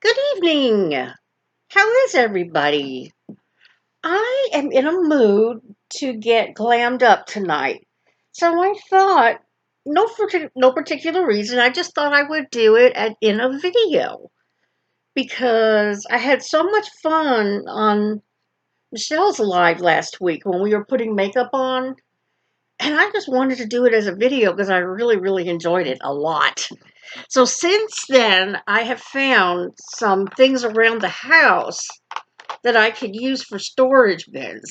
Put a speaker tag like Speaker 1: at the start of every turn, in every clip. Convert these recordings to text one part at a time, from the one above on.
Speaker 1: Good evening. How is everybody? I am in a mood to get glammed up tonight. So I thought, no particular reason, I just thought I would do it in a video because I had so much fun on Michelle's live last week when we were putting makeup on. And I just wanted to do it as a video because I really, really enjoyed it a lot. So since then, I have found some things around the house that I could use for storage bins.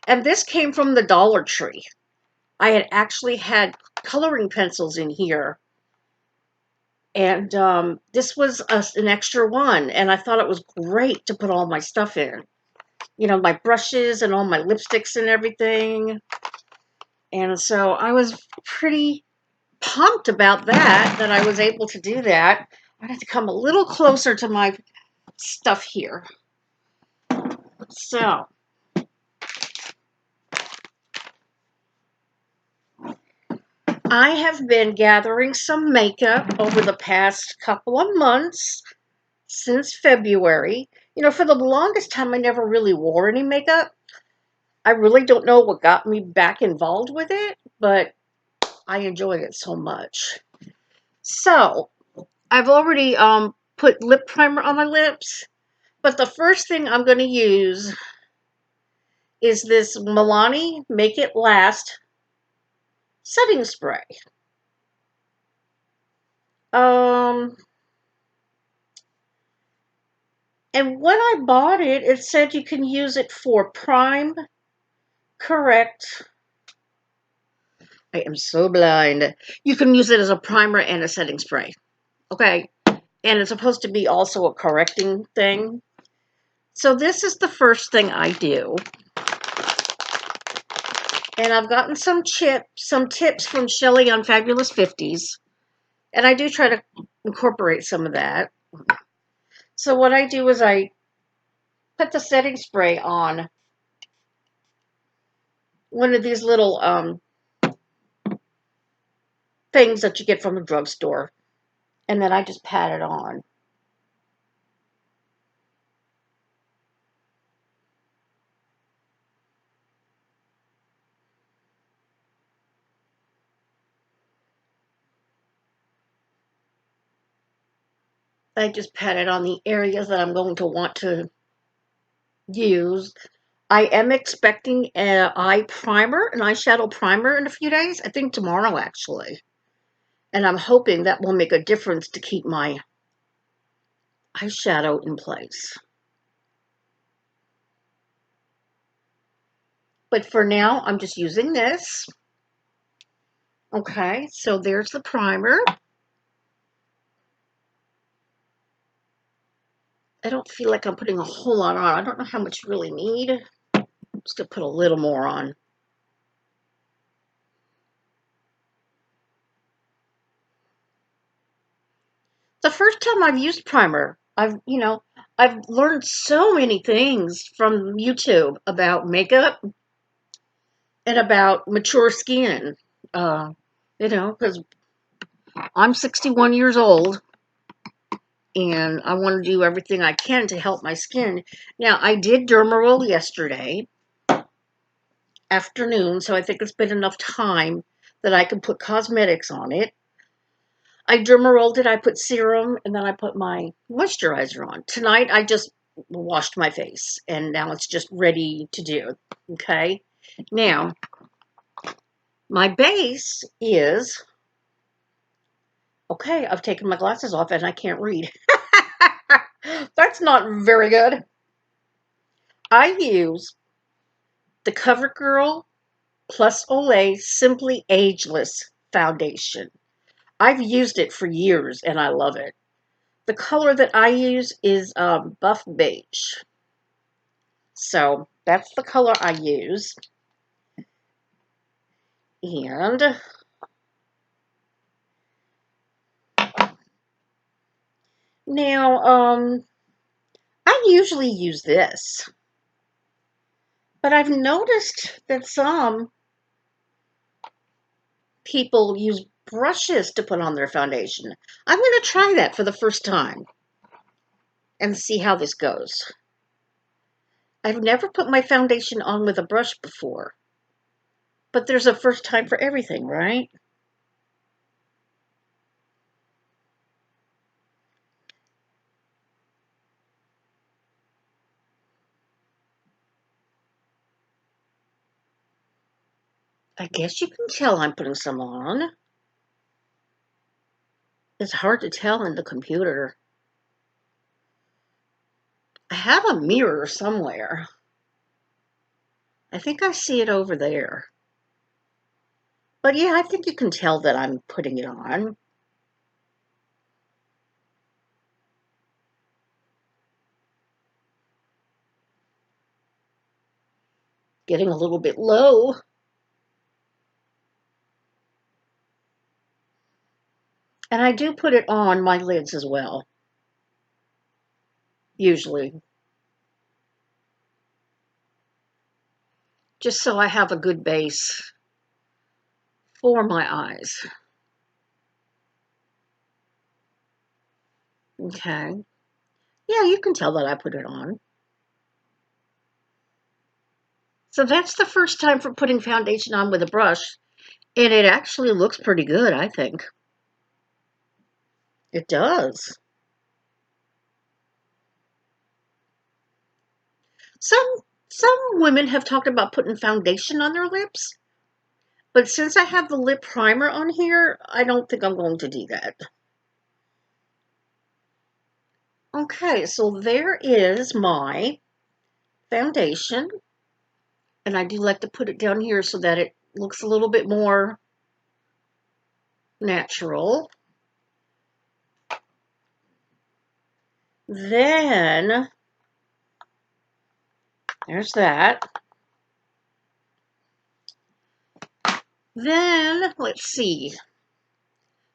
Speaker 1: And this came from the Dollar Tree. I had actually had coloring pencils in here, and this was an extra one, and I thought it was great to put all my stuff in. You know, my brushes and all my lipsticks and everything. And so I was pretty pumped about that I was able to do that. I had to come a little closer to my stuff here. So I have been gathering some makeup over the past couple of months since February. You know, for the longest time, I never really wore any makeup. I really don't know what got me back involved with it, but I enjoyed it so much. So I've already put lip primer on my lips, but the first thing I'm going to use is this Milani Make It Last setting spray. Um, And when I bought it, it said you can use it for prime, correct. I am so blind. You can use it as a primer and a setting spray. Okay. And it's supposed to be also a correcting thing. So this is the first thing I do. And I've gotten some tips from Shelly on Fabulous 50s. And I do try to incorporate some of that. So what I do is I put the setting spray on one of these little things that you get from the drugstore. And then I just pat it on. I just pat it on the areas that I'm going to want to use. I am expecting an eyeshadow primer in a few days. I think tomorrow, actually. And I'm hoping that will make a difference to keep my eyeshadow in place. But for now, I'm just using this. Okay, so there's the primer. I don't feel like I'm putting a whole lot on. I don't know how much you really need. I'm just going to put a little more on. The first time I've used primer, I've learned so many things from YouTube about makeup and about mature skin. Uh, because I'm 61 years old and I want to do everything I can to help my skin. Now, I did Dermaroll yesterday afternoon, so I think it's been enough time that I can put cosmetics on it. I dermarolled it, I put serum, and then I put my moisturizer on. Tonight, I just washed my face, and now it's just ready to do. Okay? Now, my base is okay. I've taken my glasses off and I can't read. That's not very good. I use the CoverGirl Plus Olay Simply Ageless Foundation. I've used it for years and I love it. The color that I use is buff beige. So that's the color I use. And now, I usually use this, but I've noticed that some people use brushes to put on their foundation. I'm going to try that for the first time. and see how this goes. I've never put my foundation on with a brush before, but there's a first time for everything, right? I guess you can tell I'm putting some on. It's hard to tell in the computer. I have a mirror somewhere. I think I see it over there. But yeah, I think you can tell that I'm putting it on. Getting a little bit low. And I do put it on my lids as well, usually, just so I have a good base for my eyes. Okay. Yeah, you can tell that I put it on. So that's the first time for putting foundation on with a brush, and it actually looks pretty good, I think. It does. Some some women have talked about putting foundation on their lips, but since I have the lip primer on here, I don't think I'm going to do that. Okay, so there is my foundation, and I do like to put it down here so that it looks a little bit more natural. Then there's that. Then let's see.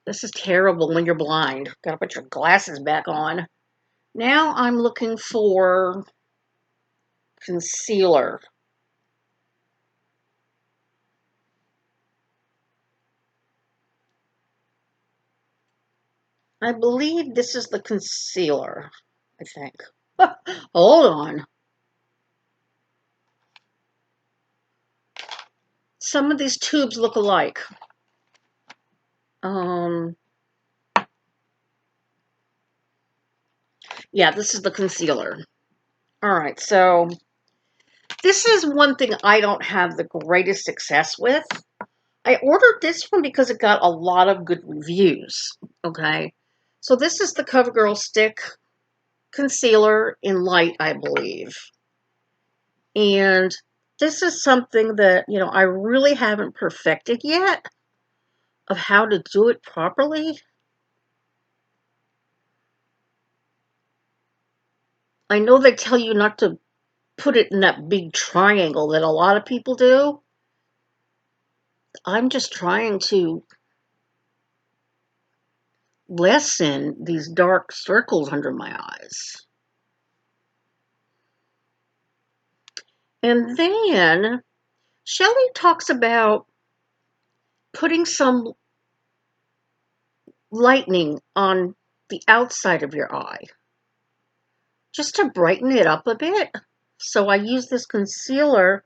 Speaker 1: This is terrible when you're blind. Gotta put your glasses back on. Now I'm looking for concealer. I believe this is the concealer, I think. Hold on. Some of these tubes look alike. Um, yeah, this is the concealer. All right, so this is one thing I don't have the greatest success with. I ordered this one because it got a lot of good reviews. Okay, so this is the CoverGirl Stick Concealer in Light, I believe. And this is something that, I really haven't perfected yet of how to do it properly. I know they tell you not to put it in that big triangle that a lot of people do. I'm just trying to lessen these dark circles under my eyes. And then Shelley talks about putting some lightening on the outside of your eye just to brighten it up a bit. So I use this concealer.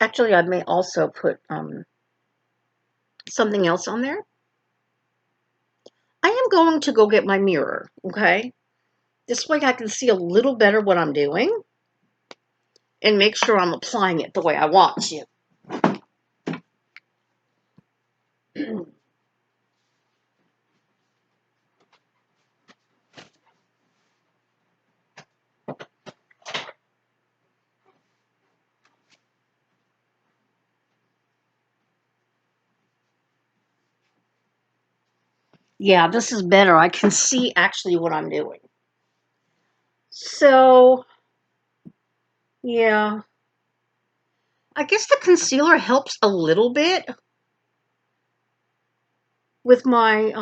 Speaker 1: Actually, I may also put something else on there. I am going to go get my mirror, okay? This way I can see a little better what I'm doing and make sure I'm applying it the way I want to. Yeah, this is better. I can see actually what I'm doing. So, yeah. I guess the concealer helps a little bit with my,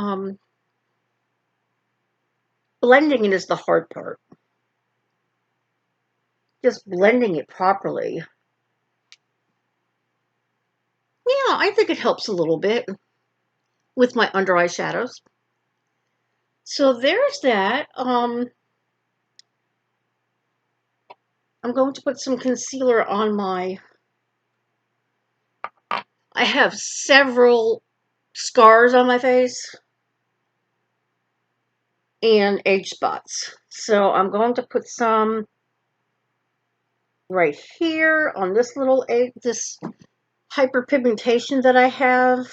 Speaker 1: blending it is the hard part. Just blending it properly. I think it helps a little bit with my under eye shadows. So there's that. I'm going to put some concealer on my... I have several scars on my face and age spots. So I'm going to put some right here on this little this hyperpigmentation that I have.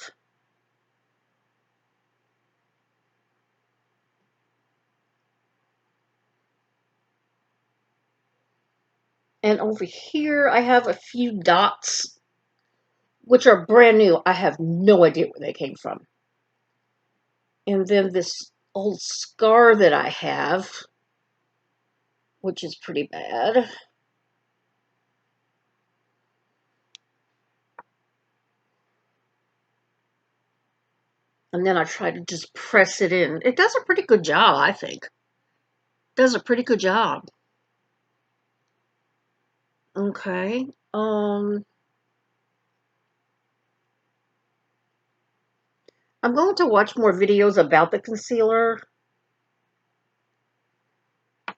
Speaker 1: And over here I have a few dots which are brand new. I have no idea where they came from. And then this old scar that I have, which is pretty bad. And then I try to just press it in. It does a pretty good job, I think. It does a pretty good job. Okay. I'm going to watch more videos about the concealer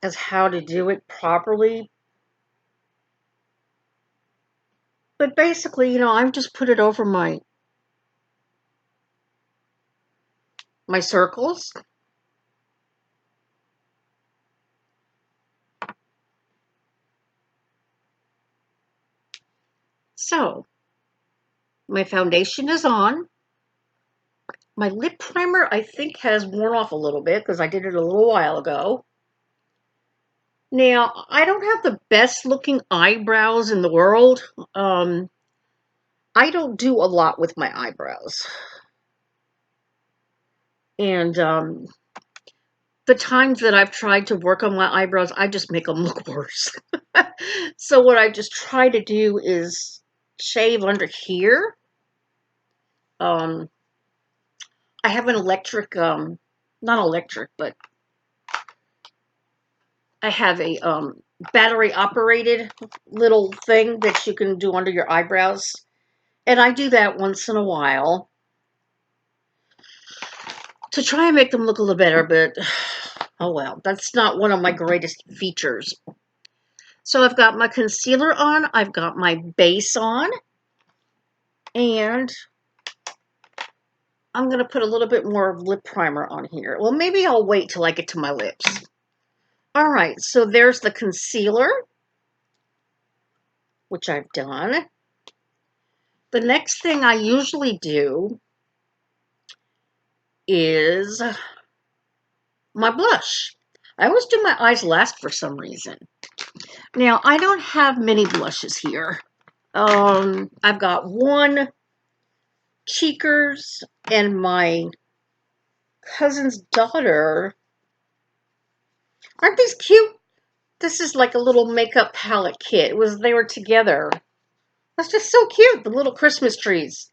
Speaker 1: as how to do it properly. But basically, I've just put it over my circles. So, my foundation is on. My lip primer, I think, has worn off a little bit because I did it a little while ago. Now, I don't have the best looking eyebrows in the world. I don't do a lot with my eyebrows. And the times that I've tried to work on my eyebrows, I just make them look worse. So what I just try to do is shave under here. I have an electric, not electric, but I have a battery operated little thing that you can do under your eyebrows. And I do that once in a while to try and make them look a little better, but oh well, that's not one of my greatest features. So I've got my concealer on, I've got my base on, and I'm going to put a little bit more lip primer on here. Well, maybe I'll wait till I get to my lips. All right, so there's the concealer, which I've done. The next thing I usually do is my blush. I always do my eyes last for some reason. Now, I don't have many blushes here. I've got one Cheekers and my cousin's daughter. Aren't these cute? This is like a little makeup palette kit. They were together. That's just so cute, the little Christmas trees.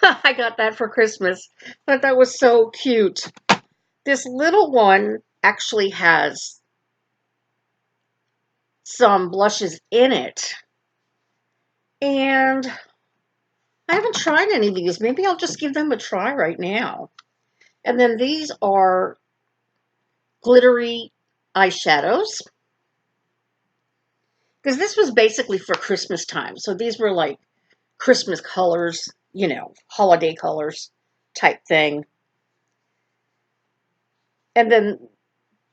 Speaker 1: I got that for Christmas. Thought that was so cute. This little one actually has some blushes in it. And I haven't tried any of these. Maybe I'll just give them a try right now. And then these are glittery eyeshadows. Because this was basically for Christmas time. So these were like Christmas colors, holiday colors type thing. And then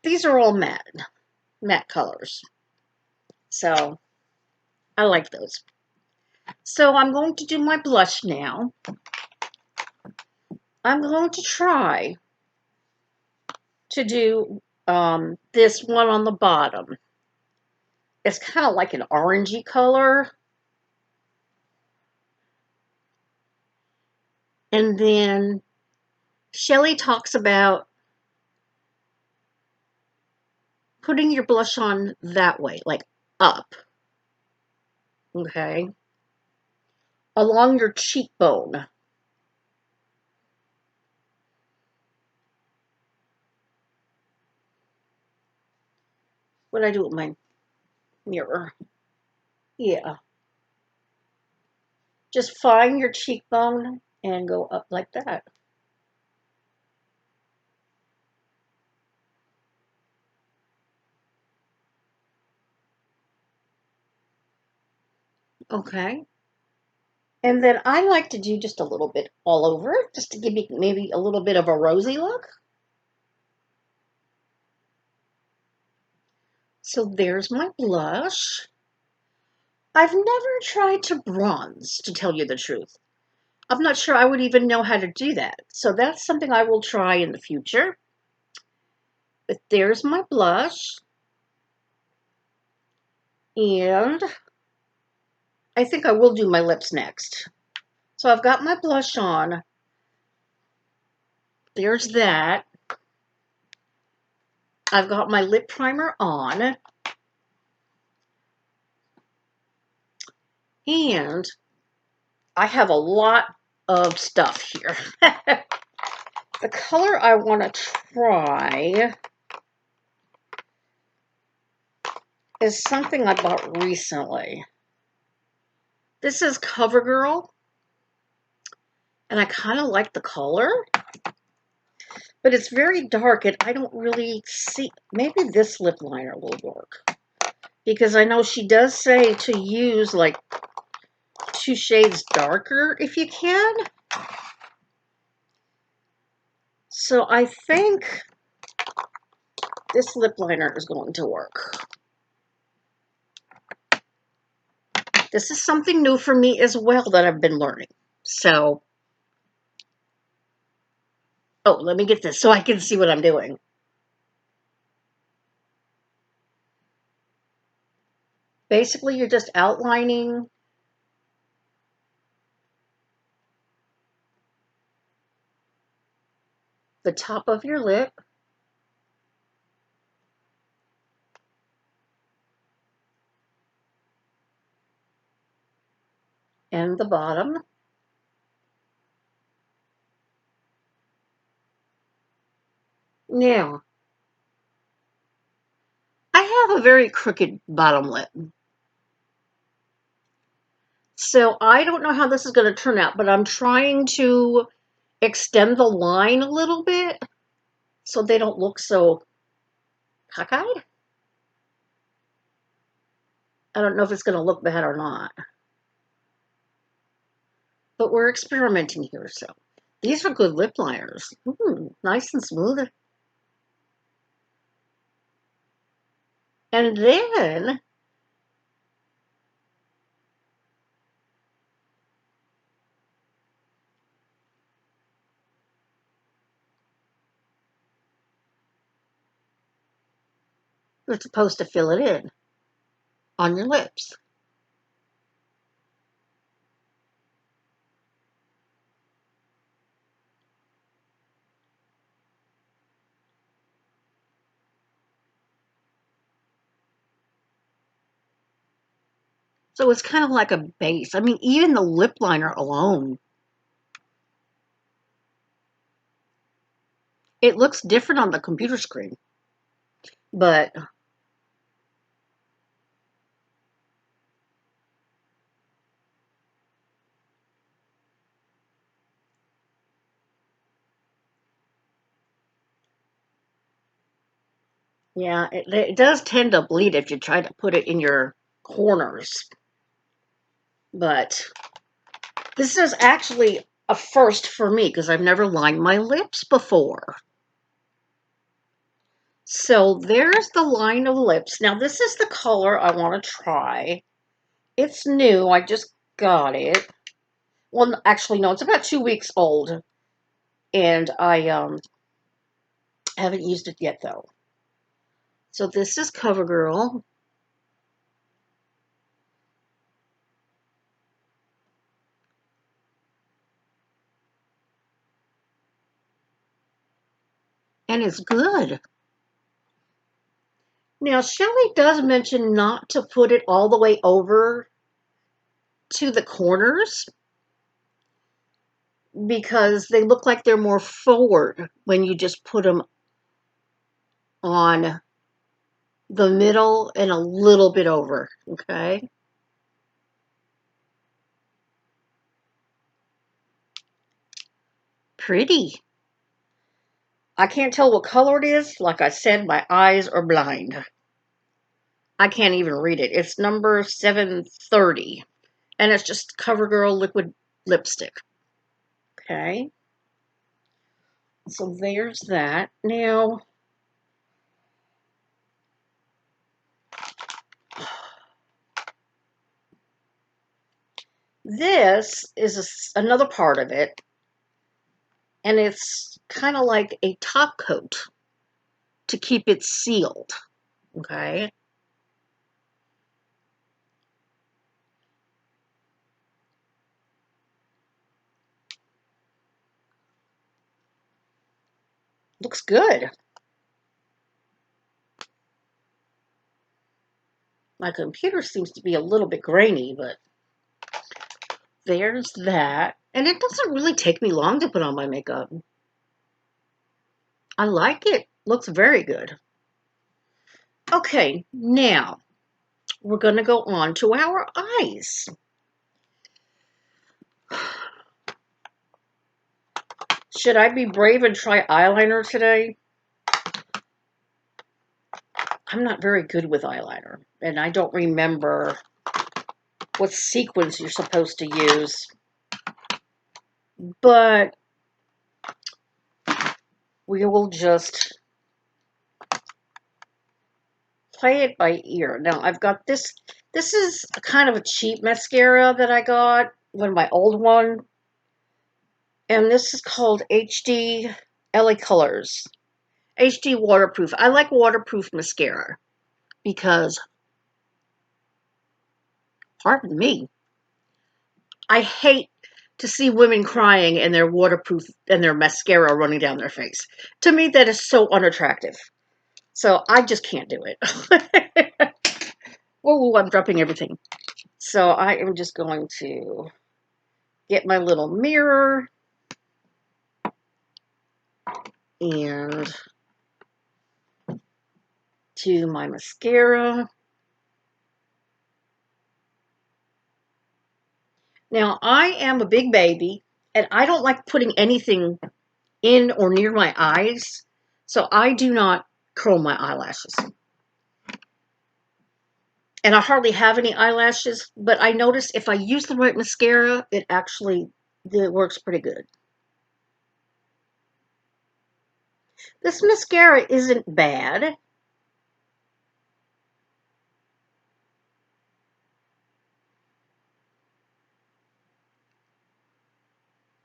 Speaker 1: these are all matte colors. So I like those. So I'm going to do my blush now. I'm going to try to do this one on the bottom. It's kind of like an orangey color. And then Shelly talks about putting your blush on that way, like up. Okay. Along your cheekbone. What did I do with my mirror? Yeah. Just find your cheekbone and go up like that. Okay. And then I like to do just a little bit all over, just to give me maybe a little bit of a rosy look. So there's my blush. I've never tried to bronze, to tell you the truth. I'm not sure I would even know how to do that. So that's something I will try in the future. But there's my blush. And I think I will do my lips next. So I've got my blush on. There's that. I've got my lip primer on. And I have a lot of stuff here. The color I want to try is something I bought recently. This is CoverGirl, and I kind of like the color, but it's very dark, and I don't really see. Maybe this lip liner will work, because I know she does say to use like 2 shades darker if you can. So I think this lip liner is going to work. This is something new for me as well that I've been learning. So, oh, let me get this so I can see what I'm doing. Basically, you're just outlining the top of your lip. And the bottom. Now, I have a very crooked bottom lip. So I don't know how this is going to turn out, but I'm trying to extend the line a little bit so they don't look so cockeyed. I don't know if it's going to look bad or not. But we're experimenting here, so. These are good lip liners. Nice and smooth. And then you're supposed to fill it in on your lips. So it's kind of like a base. I mean, even the lip liner alone, it looks different on the computer screen. But yeah, it does tend to bleed if you try to put it in your corners. But this is actually a first for me because I've never lined my lips before. So there's the line of lips. Now this is the color I want to try. It's new. I just got it. Well, actually, no, it's about 2 weeks old. And I haven't used it yet, though. So this is CoverGirl. And it's good. Now, Shelley does mention not to put it all the way over to the corners because they look like they're more forward when you just put them on the middle and a little bit over, okay? pretty. I can't tell what color it is. Like I said, my eyes are blind. I can't even read it. It's number 730. And it's just CoverGirl liquid lipstick. Okay. So there's that. Now, this is another part of it. And it's kind of like a top coat to keep it sealed. Okay. Looks good. My computer seems to be a little bit grainy, but there's that. And it doesn't really take me long to put on my makeup. I like it. Looks very good. Okay, now we're going to go on to our eyes. Should I be brave and try eyeliner today? I'm not very good with eyeliner, and I don't remember what sequence you're supposed to use. But we will just play it by ear. Now, I've got this. This is kind of a cheap mascara that I got, my old one. And this is called HD LA Colors. HD waterproof. I like waterproof mascara because, pardon me, I hate to see women crying and their waterproof and their mascara running down their face. To me, that is so unattractive. So I just can't do it. Oh, I'm dropping everything. So I am just going to get my little mirror and do my mascara. Now, I am a big baby, and I don't like putting anything in or near my eyes, so I do not curl my eyelashes. And I hardly have any eyelashes, but I notice if I use the right mascara, it works pretty good. This mascara isn't bad.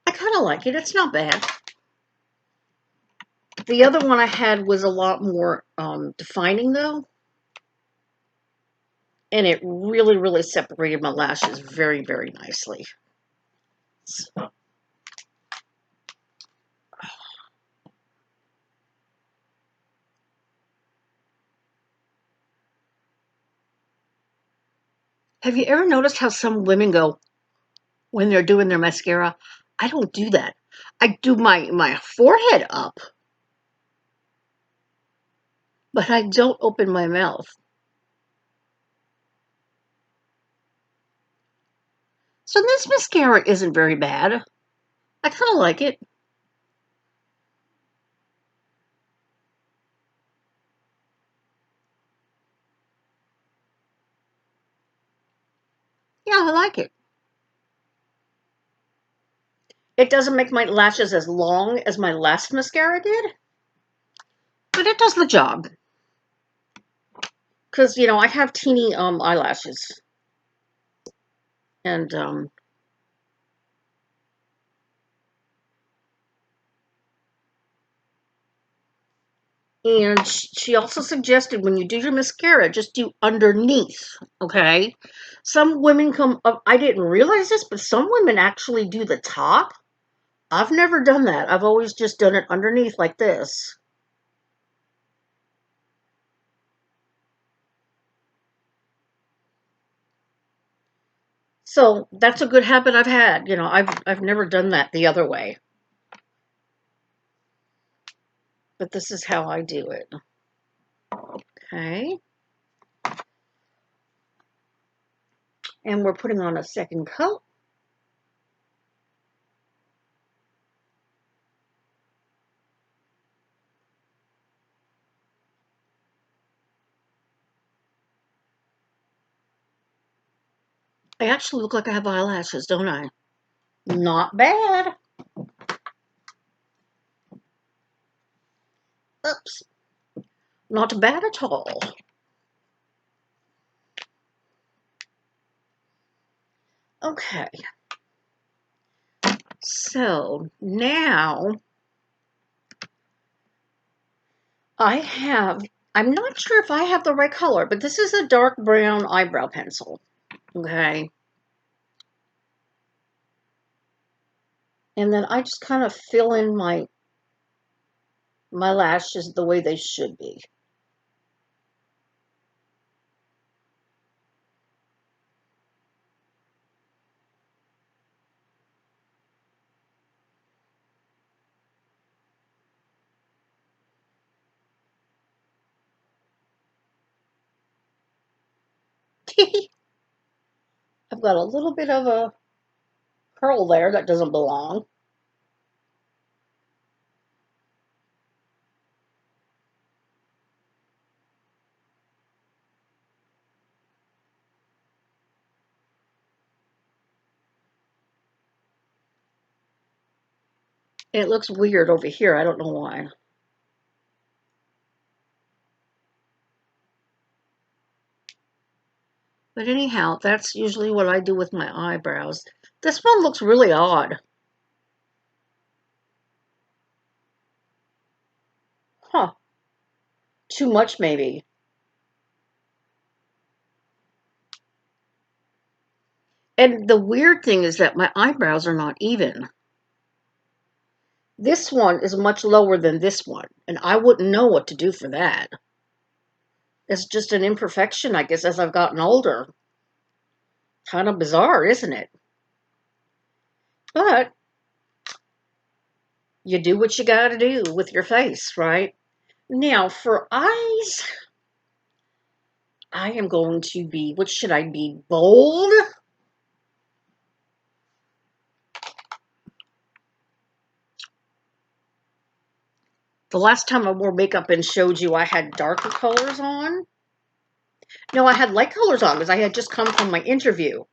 Speaker 1: I kind of like it. It's not bad. The other one I had was a lot more defining, though. And it really, really separated my lashes very, very nicely. So, have you ever noticed how some women go when they're doing their mascara? I don't do that. I do my forehead up, but I don't open my mouth. So this mascara isn't very bad. I kind of like it. Yeah, I like it. It doesn't make my lashes as long as my last mascara did, but it does the job. Because, I have teeny eyelashes. And she also suggested when you do your mascara, just do underneath, okay? Some women come up, I didn't realize this, but some women actually do the top. I've never done that. I've always just done it underneath like this. So that's a good habit I've had. I've never done that the other way. But this is how I do it. Okay. And we're putting on a second coat. I actually look like I have eyelashes, don't I? Not bad. Oops. Not bad at all. Okay. So now I'm not sure if I have the right color, but this is a dark brown eyebrow pencil. Okay. And then I just kind of fill in my lashes the way they should be. I've got a little bit of a curl there that doesn't belong. It looks weird over here. I don't know why. But anyhow, that's usually what I do with my eyebrows. This one looks really odd. Huh. Too much, maybe. And the weird thing is that my eyebrows are not even. This one is much lower than this one, and I wouldn't know what to do for that. It's just an imperfection, I guess, as I've gotten older. Kind of bizarre, isn't it? But you do what you gotta do with your face, right? Now, for eyes, I am going to be, what should I be, bold? The last time I wore makeup and showed you I had darker colors on. No, I had light colors on because I had just come from my interview.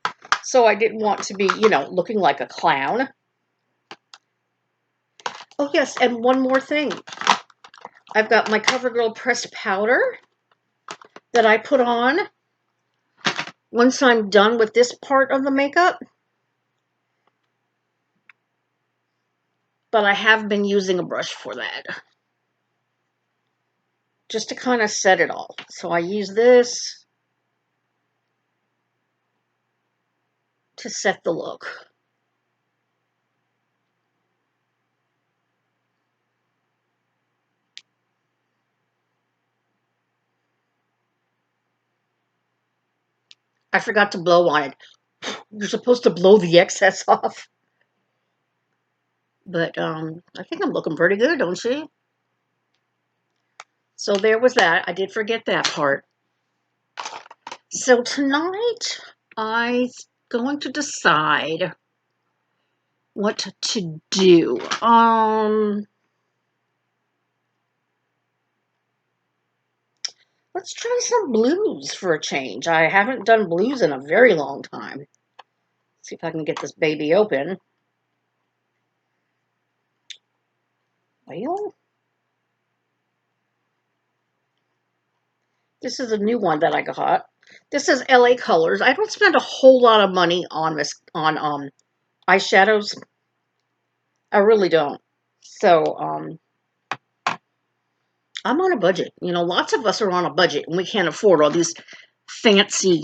Speaker 1: So I didn't want to be, looking like a clown. Oh, yes, and one more thing. I've got my CoverGirl pressed powder that I put on once I'm done with this part of the makeup. But I have been using a brush for that. Just to kind of set it all. So I use this to set the look. I forgot to blow on it. You're supposed to blow the excess off. But I think I'm looking pretty good, don't you? So there was that. I did forget that part. So tonight, I'm going to decide what to do. Let's try some blues for a change. I haven't done blues in a very long time. See if I can get this baby open. Well, this is a new one that I got. This is LA Colors. I don't spend a whole lot of money on this eyeshadows. I really don't. So I'm on a budget. Lots of us are on a budget and we can't afford all these fancy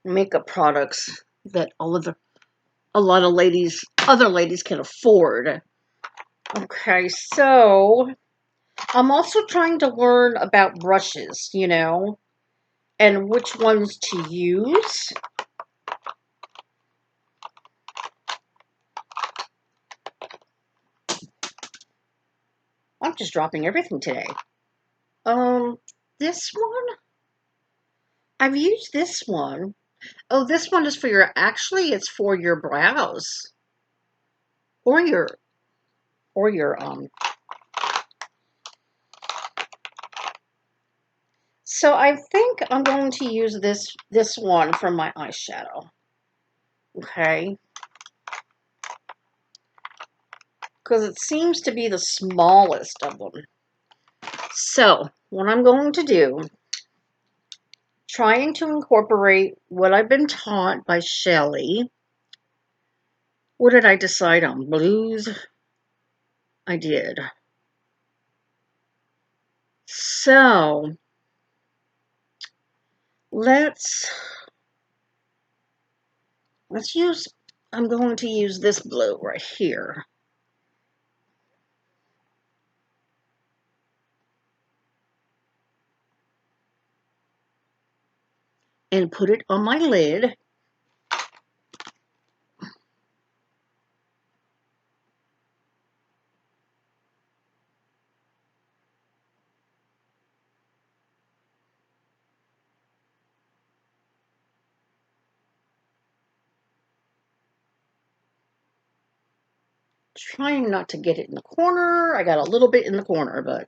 Speaker 1: makeup products that a lot of other ladies can afford. Okay, so I'm also trying to learn about brushes, and which ones to use. I'm just dropping everything today. This one? I've used this one. Oh, this one is for it's for your brows. Or your So I think I'm going to use this one for my eyeshadow. Okay. Because it seems to be the smallest of them. So what I'm going to do, trying to incorporate what I've been taught by Shelley. What did I decide on? Blues? I did. So let's use, I'm going to use this blue right here. And put it on my lid. Trying not to get it in the corner. I got a little bit in the corner, but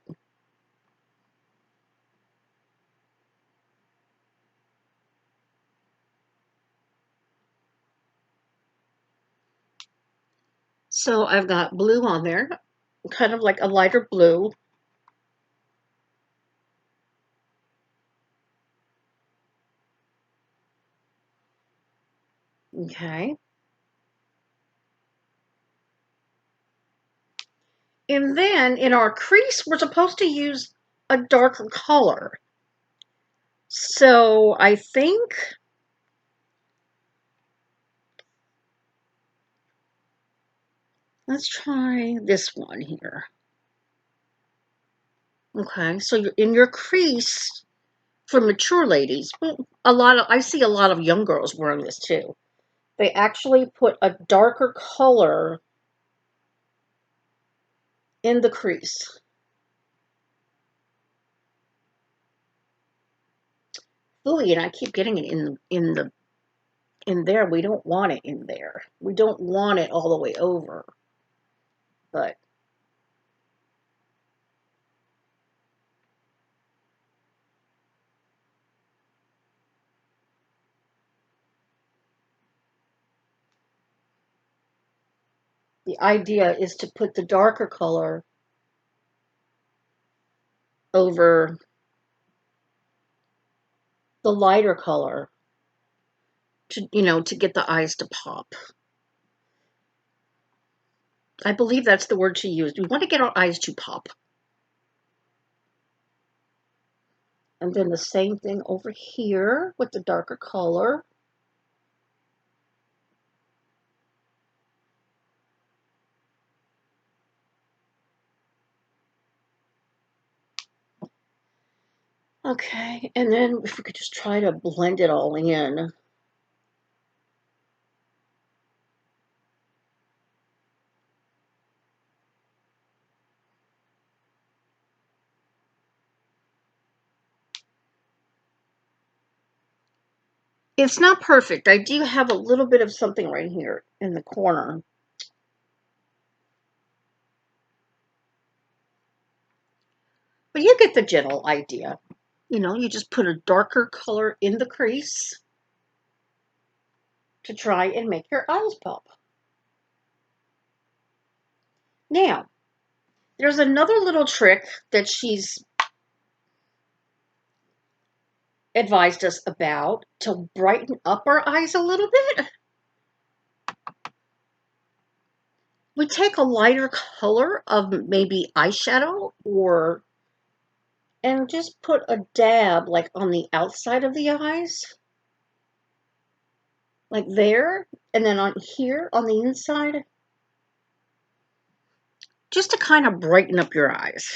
Speaker 1: so I've got blue on there, kind of like a lighter blue. Okay. And then in our crease, we're supposed to use a darker color. So I think let's try this one here. Okay, so you're in your crease for mature ladies. Well, I see a lot of young girls wearing this too. They actually put a darker color in the crease. Ooh, and I keep getting it in there. We don't want it in there. We don't want it all the way over. But the idea is to put the darker color over the lighter color to, to get the eyes to pop. I believe that's the word she used. We want to get our eyes to pop. And then the same thing over here with the darker color. Okay, and then if we could just try to blend it all in. It's not perfect. I do have a little bit of something right here in the corner. But you get the general idea. You just put a darker color in the crease to try and make your eyes pop. Now, there's another little trick that she's advised us about to brighten up our eyes a little bit. We take a lighter color of maybe eyeshadow and just put a dab like on the outside of the eyes. Like there, and then on here on the inside. Just to kind of brighten up your eyes.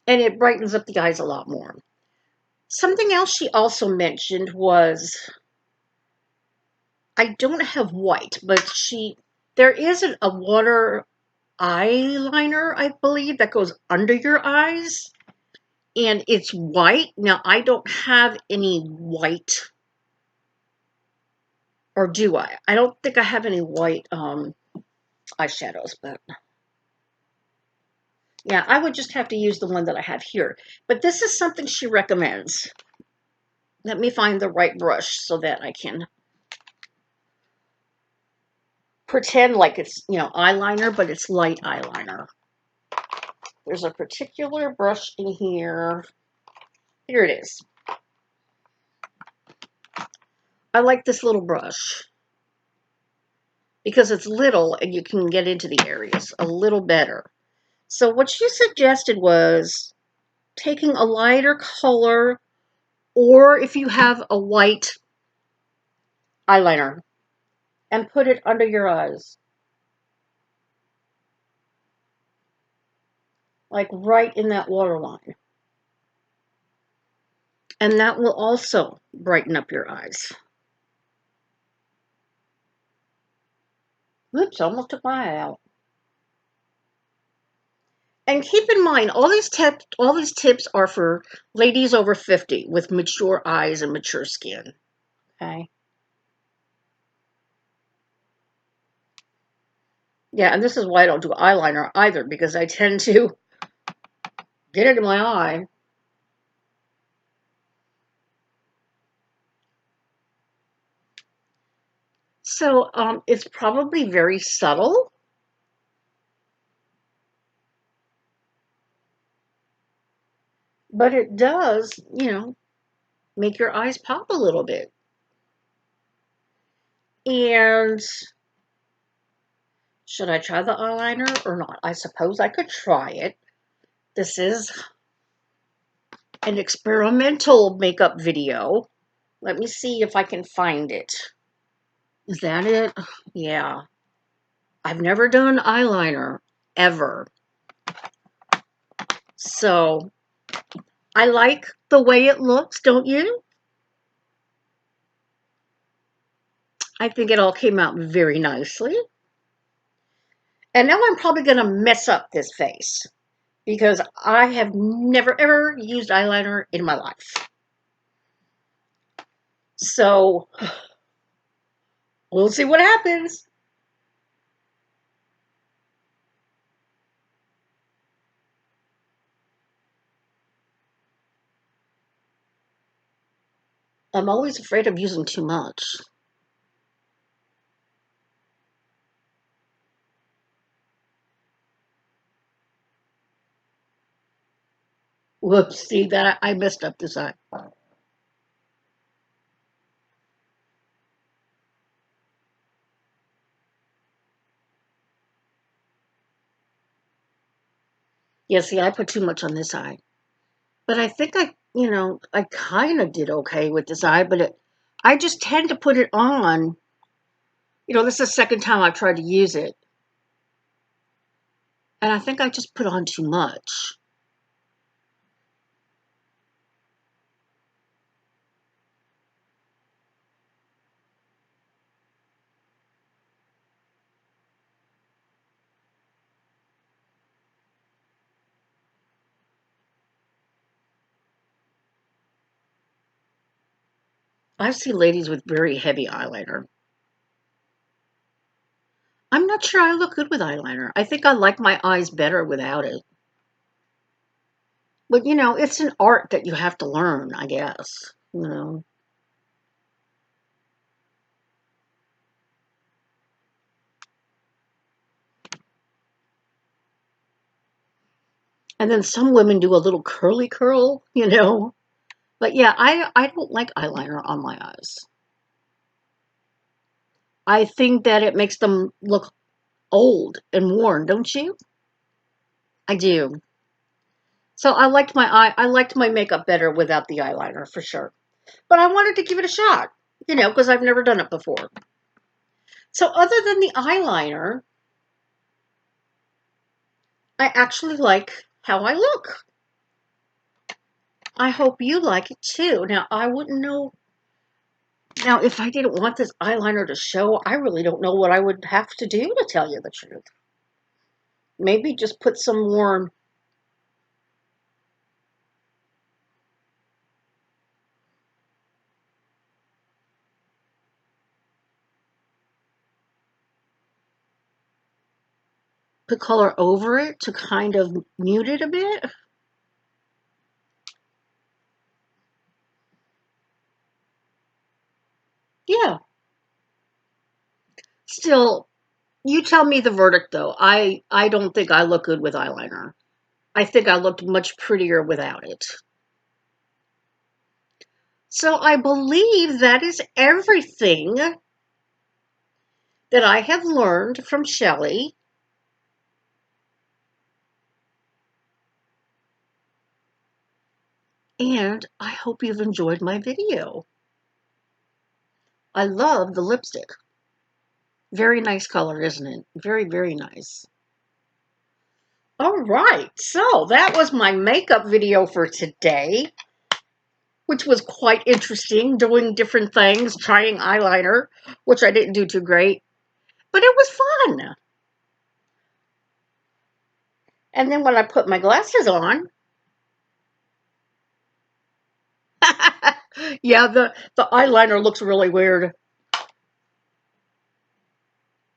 Speaker 1: And it brightens up the eyes a lot more. Something else she also mentioned was, I don't have white, but there isn't a water eyeliner, I believe, that goes under your eyes. And it's white. Now, I don't have any white, or do I? I don't think I have any white eyeshadows, but yeah, I would just have to use the one that I have here. But this is something she recommends. Let me find the right brush so that I can pretend like it's, eyeliner, but it's light eyeliner. There's a particular brush in here. Here it is. I like this little brush because it's little and you can get into the areas a little better. So what she suggested was taking a lighter color, or if you have a white eyeliner, and put it under your eyes. Like right in that waterline. And that will also brighten up your eyes. Oops, almost took my eye out. And keep in mind, all these tips are for ladies over 50 with mature eyes and mature skin. Okay. Yeah, and this is why I don't do eyeliner either, because I tend to get it in my eye. So it's probably very subtle, but it does, make your eyes pop a little bit. And should I try the eyeliner or not? I suppose I could try it. This is an experimental makeup video. Let me see if I can find it. Is that it? Yeah. I've never done eyeliner, ever. So, I like the way it looks, don't you? I think it all came out very nicely. And now I'm probably going to mess up this face because I have never ever used eyeliner in my life. So, we'll see what happens. I'm always afraid of using too much. Whoops, see that I messed up this eye. Yeah, see, I put too much on this eye. But I think I kind of did okay with this eye, but I just tend to put it on. This is the second time I've tried to use it. And I think I just put on too much. I see ladies with very heavy eyeliner. I'm not sure I look good with eyeliner. I think I like my eyes better without it. But it's an art that you have to learn, I guess. And then some women do a little curly curl. But yeah, I don't like eyeliner on my eyes. I think that it makes them look old and worn, don't you? I do. So I liked my makeup better without the eyeliner for sure. But I wanted to give it a shot, because I've never done it before. So other than the eyeliner, I actually like how I look. I hope you like it too. Now, I wouldn't know. Now, if I didn't want this eyeliner to show, I really don't know what I would have to do to tell you the truth. Maybe just put some more, put color over it to kind of mute it a bit. Yeah. Still, you tell me the verdict though. I don't think I look good with eyeliner. I think I looked much prettier without it. So I believe that is everything that I have learned from Shelley. And I hope you've enjoyed my video. I love the lipstick. Very nice color, isn't it? Very, very nice. All right, so that was my makeup video for today, which was quite interesting, doing different things, trying eyeliner, which I didn't do too great, but it was fun. And then when I put my glasses on, yeah, the eyeliner looks really weird.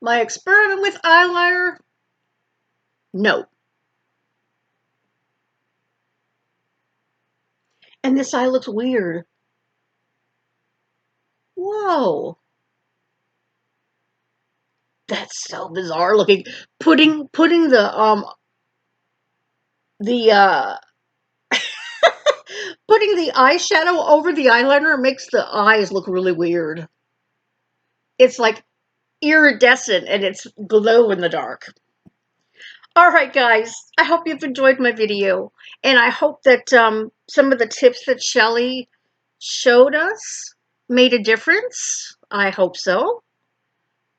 Speaker 1: My experiment with eyeliner, no. And this eye looks weird. Whoa. That's so bizarre looking. Putting the putting the eyeshadow over the eyeliner makes the eyes look really weird. It's like iridescent and it's glow in the dark. All right, guys. I hope you've enjoyed my video, and I hope that some of the tips that Shelley showed us made a difference. I hope so.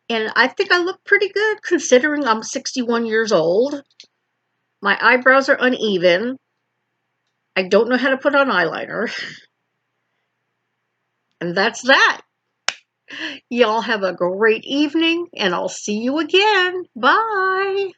Speaker 1: And I think I look pretty good considering I'm 61 years old. My eyebrows are uneven. I don't know how to put on eyeliner. And that's that. Y'all have a great evening, and I'll see you again. Bye.